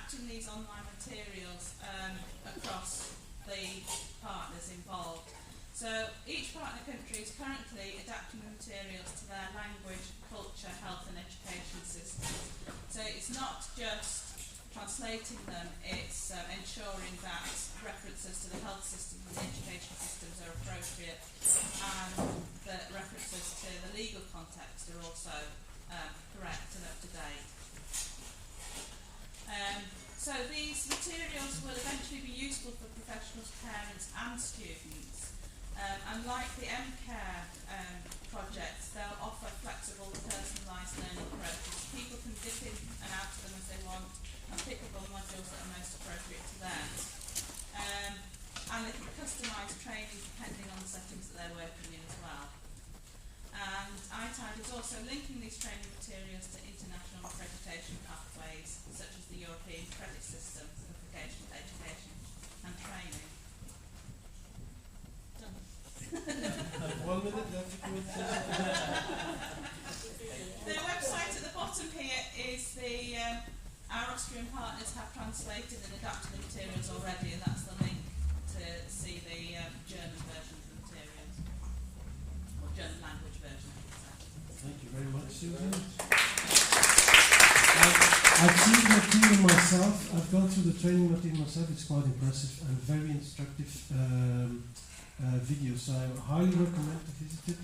adapting these online materials across the partners involved. So each partner country is currently adapting the materials to their language, culture, health and education systems. So it's not just translating them, it's ensuring that references to the health systems and the education systems are appropriate, and that references to the legal context are also correct and up to date. So these materials will eventually be useful for professionals, parents and students. And like the MCare projects, they'll offer flexible, personalised learning approaches. People can dip in and out of them as they want and pick up on modules that are most appropriate to them. And they can customise training depending on the settings that they're working in as well. And ITIDE is also linking these training materials to international accreditation pathways, such as the European Credit System for vocational education and training. Done. 1 minute left. The website at the bottom here is our Austrian partners have translated and adapted the materials already, and that's the link to see the German version of the materials, or German language version. Thank you very much, Susan. I've seen the material myself. I've gone through the training material myself. It's quite impressive and very instructive videos. So I highly recommend to visit it.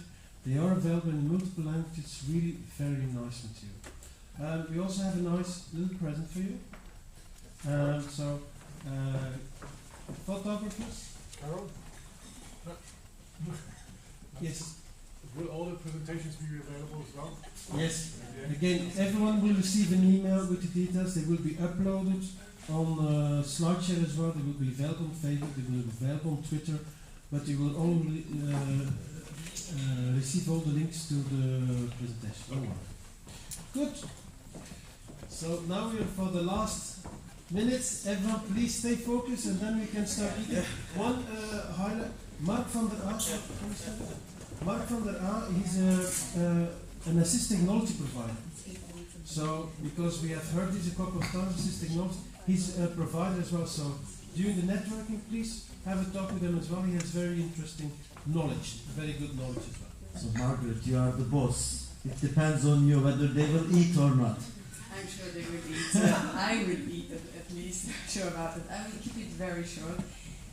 They are available in multiple languages. Really very nice material. We also have a nice little present for you. Photographers. Carol? Yes. Will all the presentations be available as well? Yes. Again, everyone will receive an email with the details. They will be uploaded on SlideShare as well. They will be available on Facebook. They will be available on Twitter. But you will only receive all the links to the presentation. Okay. Good. So now we are for the last minutes. Everyone, please stay focused, and then we can start eating. One highlight: Mark van der Aa. Mark van der Aa, he's an assistive technology provider. So, because we have heard this a couple of times, assistive technology, he's a provider as well. So, during the networking, please have a talk with him as well. He has very interesting knowledge, very good knowledge as well. So, Margaret, you are the boss. It depends on you whether they will eat or not. I'm sure they will eat. I will eat at least. I'm sure about it. I will keep it very short.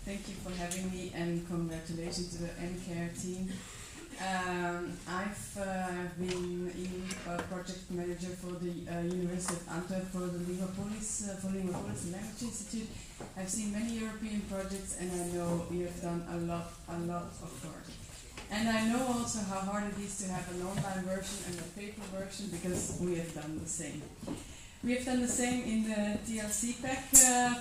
Thank you for having me, and congratulations to the MCare team. I've been project manager for the University of Antwerp for the Linguapolis Language Institute. I've seen many European projects, and I know you have done a lot of work. And I know also how hard it is to have an online version and a paper version, because we have done the same. We have done the same in the TLC PAC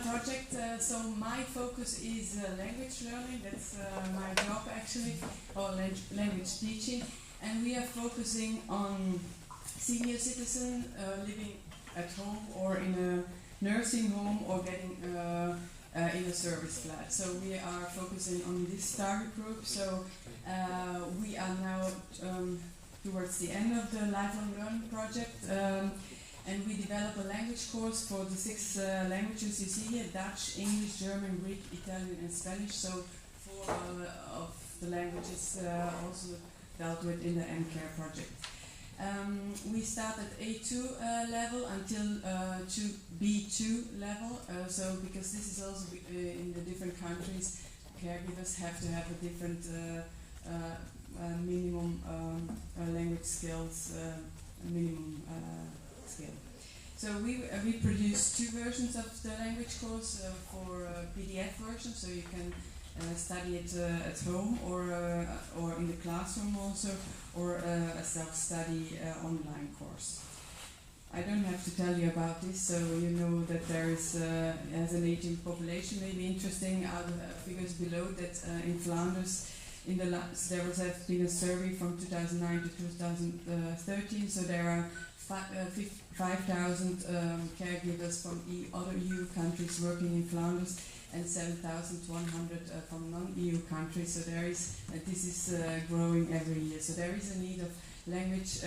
project, so my focus is language learning. That's my job actually, or language teaching. And we are focusing on senior citizens living at home or in a nursing home or getting in a service flat. So we are focusing on this target group. So we are now towards the end of the lifelong learning project. And we develop a language course for the 6 languages you see here: Dutch, English, German, Greek, Italian and Spanish. So 4 of the languages also dealt with in the MCare project. We start at A2 level until to B2 level. So because this is also in the different countries, caregivers have to have a different minimum language skills, minimum skill. So we produce 2 versions of the language course for PDF version, so you can study it at home or in the classroom also, or a self-study online course. I don't have to tell you about this, so you know that there is, as an aging population, maybe interesting figures below that in Flanders, there has been a survey from 2009 to 2013, so there are 5,000 caregivers from other EU countries working in Flanders, and 7,100 from non-EU countries. So there is, this is growing every year. So there is a need of language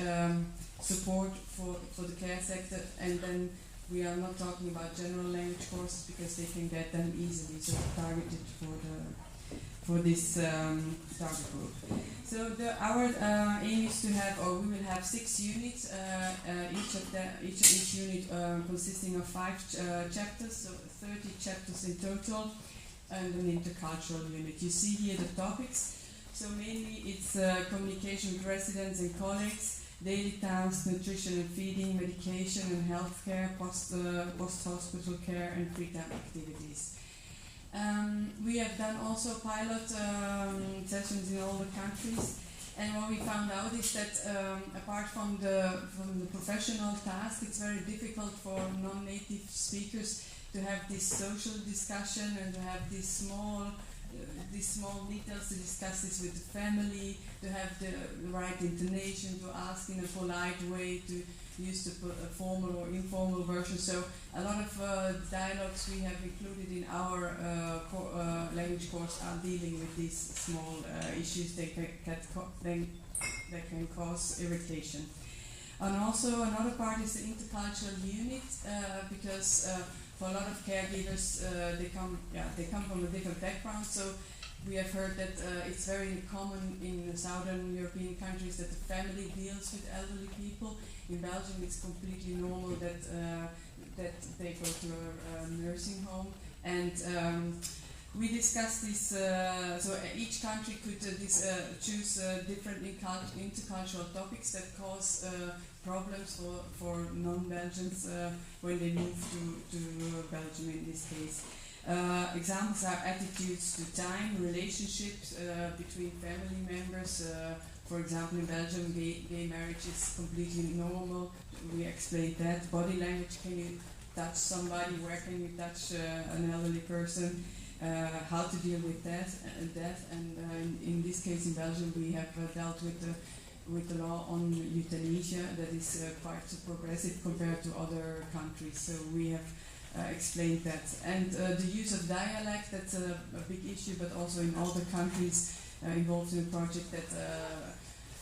support for the care sector, and then We are not talking about general language courses because they can get them easily, so targeted for this target group. So our aim is to have, or we will have 6 units, each unit consisting of 5 chapters, so 30 chapters in total, and an intercultural unit. You see here the topics. So mainly it's communication with residents and colleagues, daily tasks, nutrition and feeding, medication and healthcare, post-hospital care, and free time activities. We have done also pilot sessions in all the countries, and what we found out is that apart from the professional task, it's very difficult for non-native speakers to have this social discussion and to have these small details to discuss this with the family, to have the right intonation, to ask in a polite way, to use the formal or informal version. So a lot of dialogues we have included in our language course are dealing with these small issues that can cause irritation. And also another part is the intercultural unit, because for a lot of caregivers, they come from a different background. So we have heard that it's very common in southern European countries that the family deals with elderly people. In Belgium, it's completely normal that they go to a nursing home. And we discussed this. So each country could choose different intercultural topics that cause problems for non-Belgians when they move to Belgium in this case. Examples are attitudes to time, relationships between family members. For example, in Belgium, gay marriage is completely normal. We explained that. Body language, can you touch somebody? Where can you touch an elderly person? How to deal with death. And in this case in Belgium, we have dealt with the law on euthanasia that is quite progressive compared to other countries. So we have explained that. And the use of dialect, that's a big issue, but also in other countries involved in the project that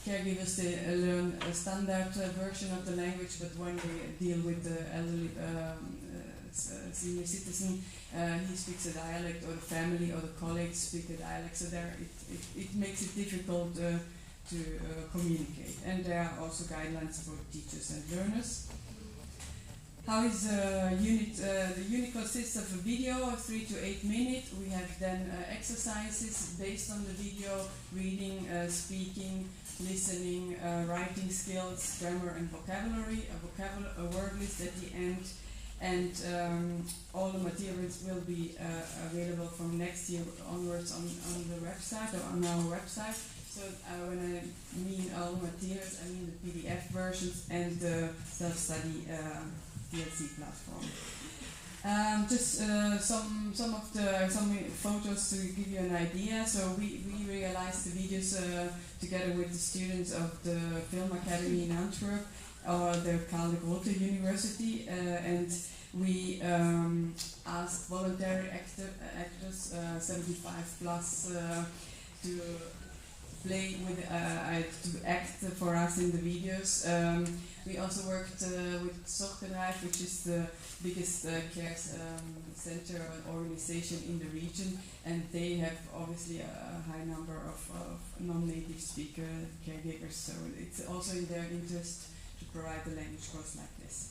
caregivers, they learn a standard version of the language, but when they deal with the elderly senior citizen, he speaks a dialect, or the family or the colleagues speak a dialect, so there it makes it difficult to communicate. And there are also guidelines for teachers and learners. How is the unit? The unit consists of a video of 3 to 8 minutes. We have then exercises based on the video, reading, speaking, listening, writing skills, grammar and vocabulary, a word list at the end, and all the materials will be available from next year onwards on the website, or on our website. So when I mean all the materials, I mean the PDF versions and the self-study DLC platform. Just some photos to give you an idea. So we realized the videos together with the students of the Film Academy in Antwerp, or the Karl de Groote University, and we asked voluntary actors, 75 plus, to play with, to act for us in the videos. We also worked with Zorgbedrijf, which is the biggest care center or organization in the region, and they have obviously a high number of non-native speaker caregivers, so it's also in their interest to provide the language course like this.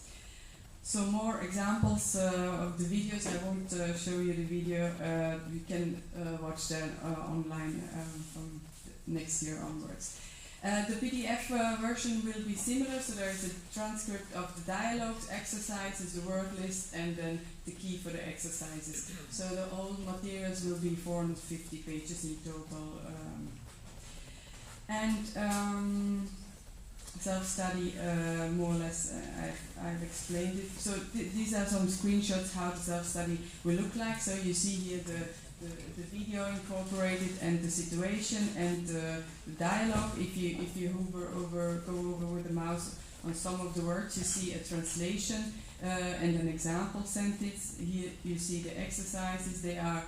So more examples of the videos. I won't show you the video. You can watch that online from next year onwards. The PDF version will be similar, so there is a transcript of the dialogues, exercises, the word list, and then the key for the exercises. So the whole materials will be 450 pages in total. Self-study, more or less, I've explained it. So these are some screenshots how the self-study will look like. So you see here the video incorporated and the situation and the dialogue. If you go over with the mouse on some of the words, you see a translation and an example sentence. Here you see the exercises. They are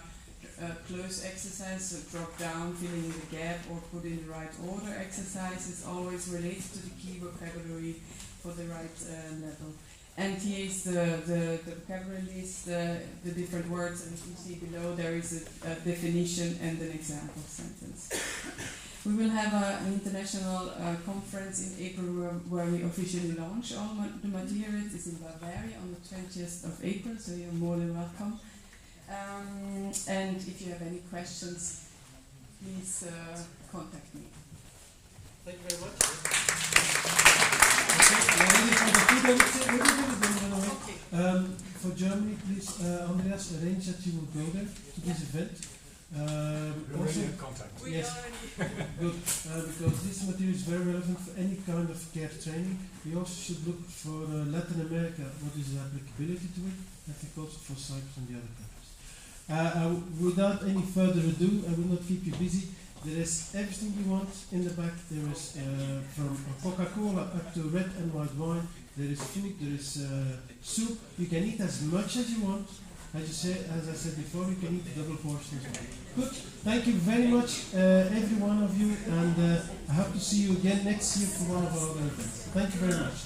close exercises, so drop down, fill in the gap, or put in the right order exercises, always related to the key vocabulary for the right level. And here is the vocabulary list, the different words, and as you see below there is a definition and an example sentence. We will have an international conference in April where we officially launch all the materials. It's in Bavaria on the 20th of April, so you're more than welcome. And if you have any questions, please contact me. Thank you very much. Okay, for Germany, please, Andreas, arrange that you will go there to this event. We're Also, already in contact. yes, good, because this material is very relevant for any kind of care training. We also should look for Latin America, what is the applicability to it, I think also for Cyprus and the other countries. Without any further ado, I will not keep you busy. There is everything you want in the back. There is from Coca-Cola up to red and white wine. There is food, there is soup. You can eat as much as you want. As I said before, you can eat double portions. Good. Thank you very much, every one of you, and I hope to see you again next year for one of our other events. Thank you very much.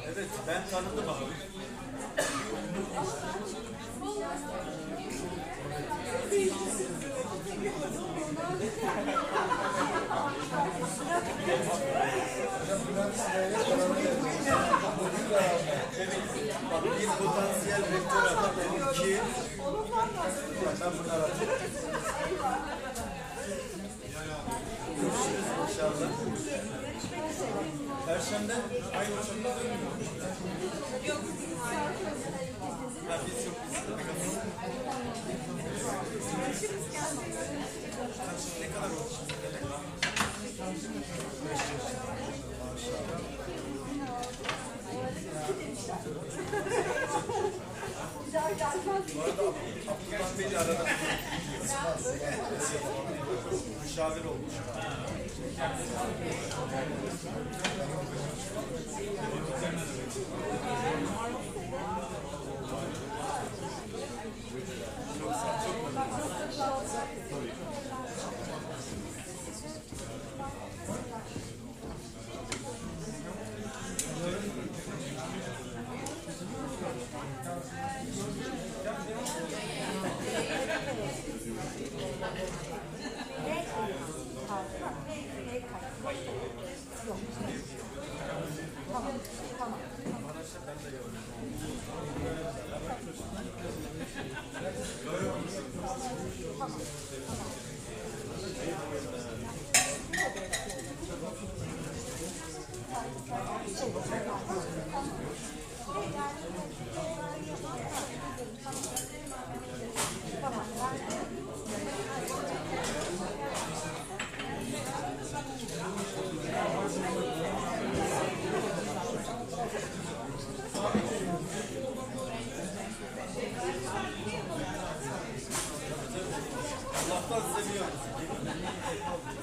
Evet, ben tanıdım abi. Bak, bir potansiyel rektör adam, iki. Ben bunu aradım. Görüşürüz inşallah. Perşembe aynı uçakta dönmüyor. Yok. Ha, biz yok biz. Ne kadar oldu şimdi? Bu arada Abdullah Bey'i aradım. Müşavir olmuş. Allah'tan seviyoruz.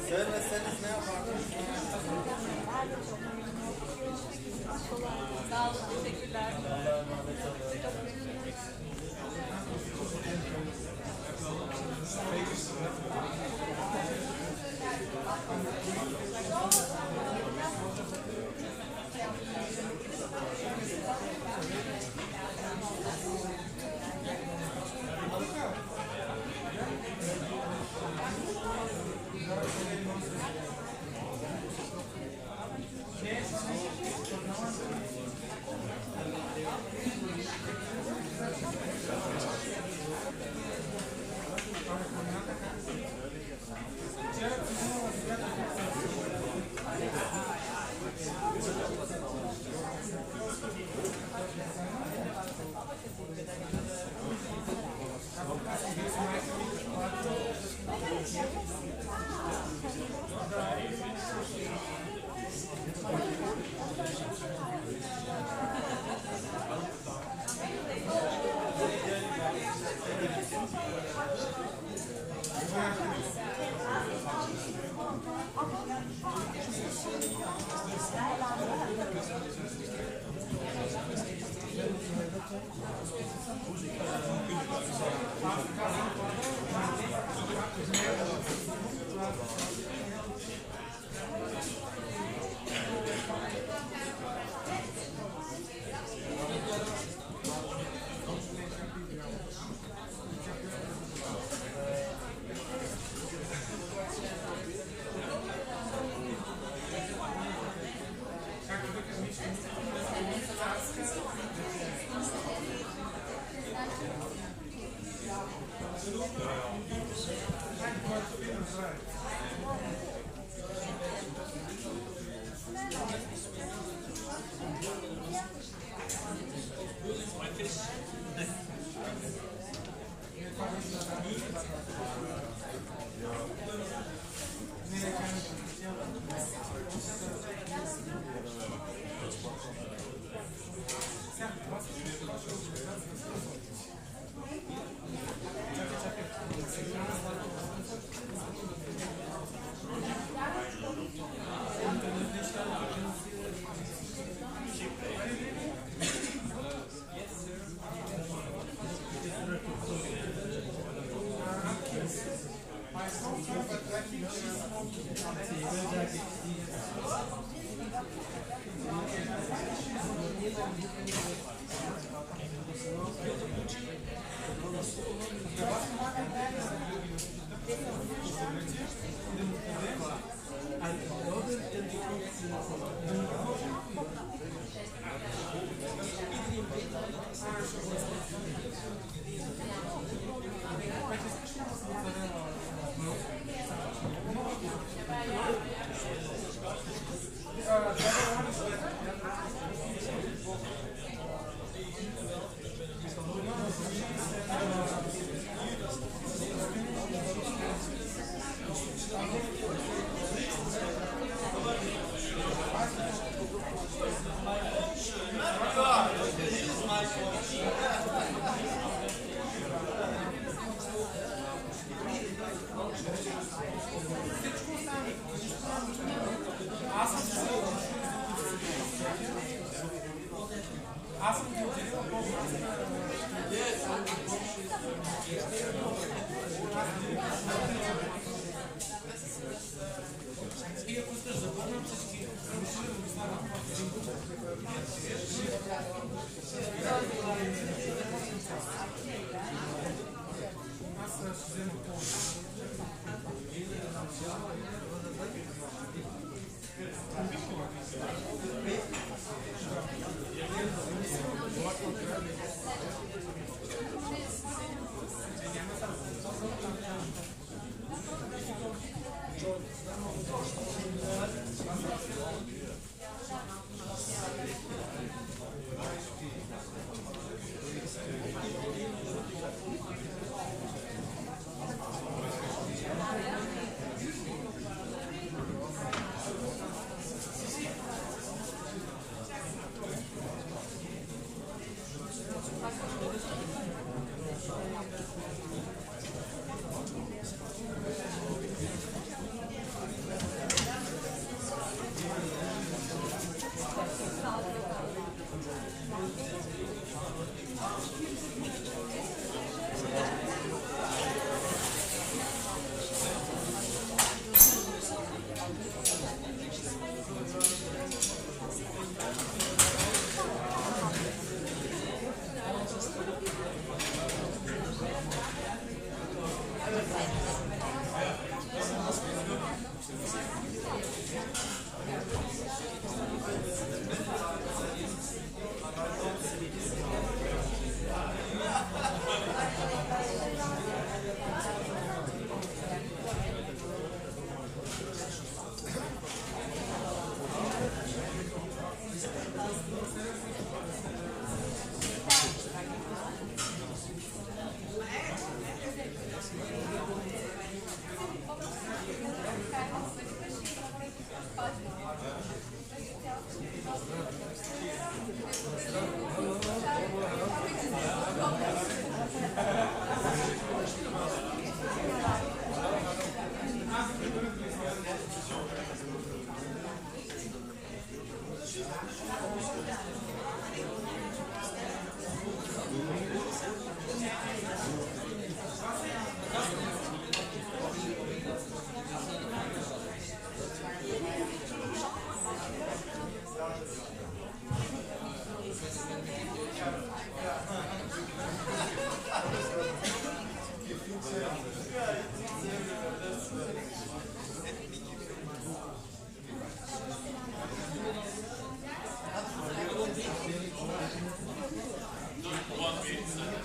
Sevmezseniz ne yapardınız? Sağ olun. Teşekkürler.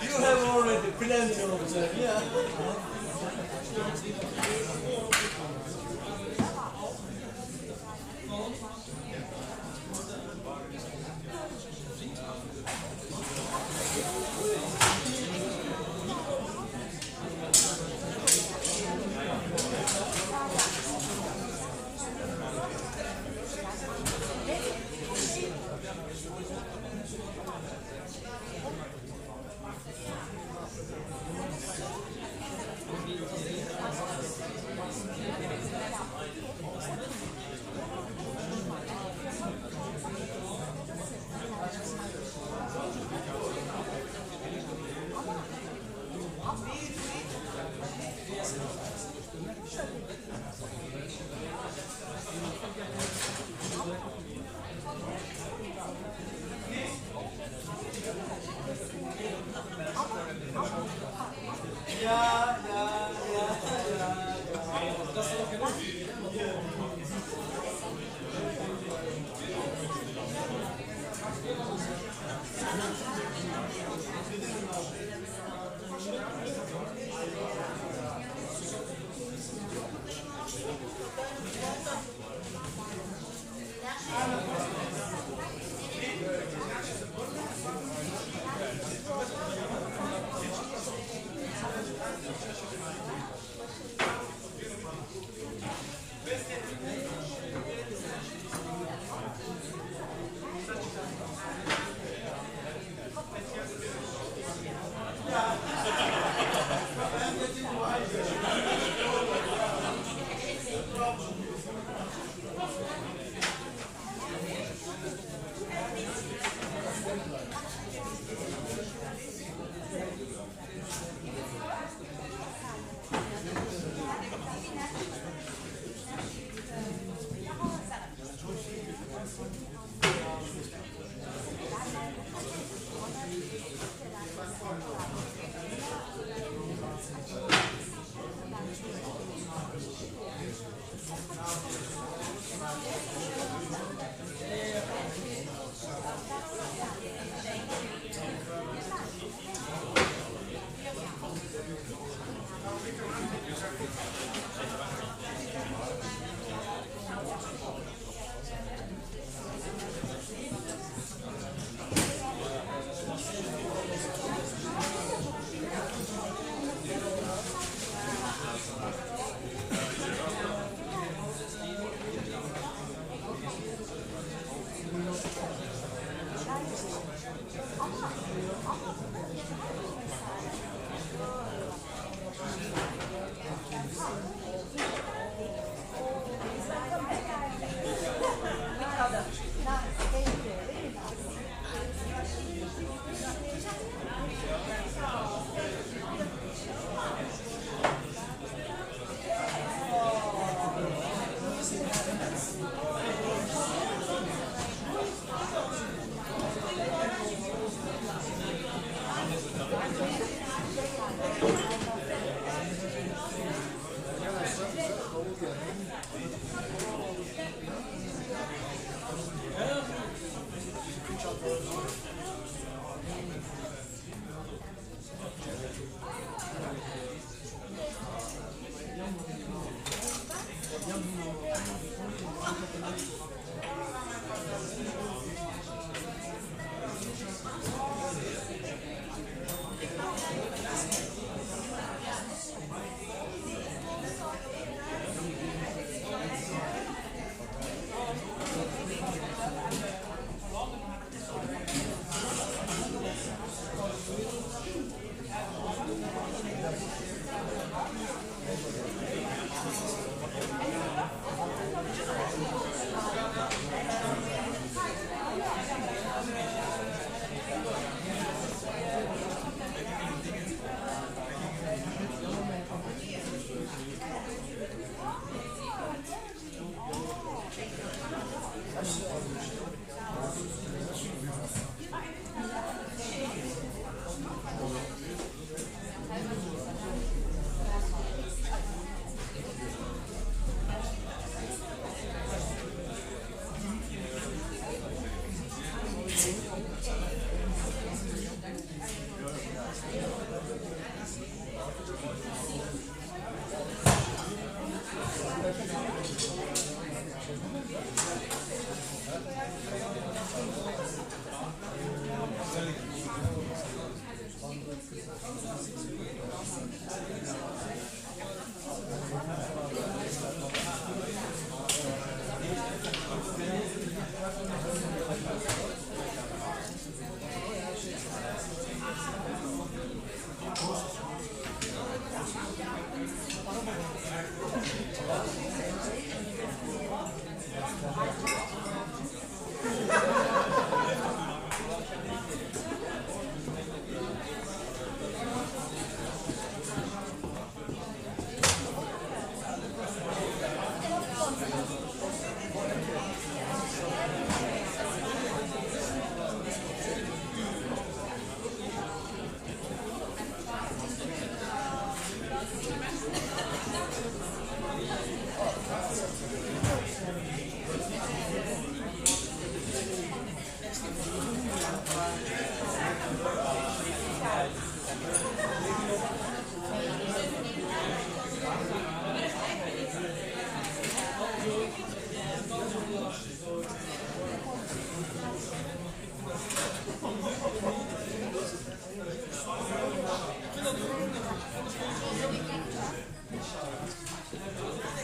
You have already plenty of them, yeah.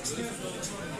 Next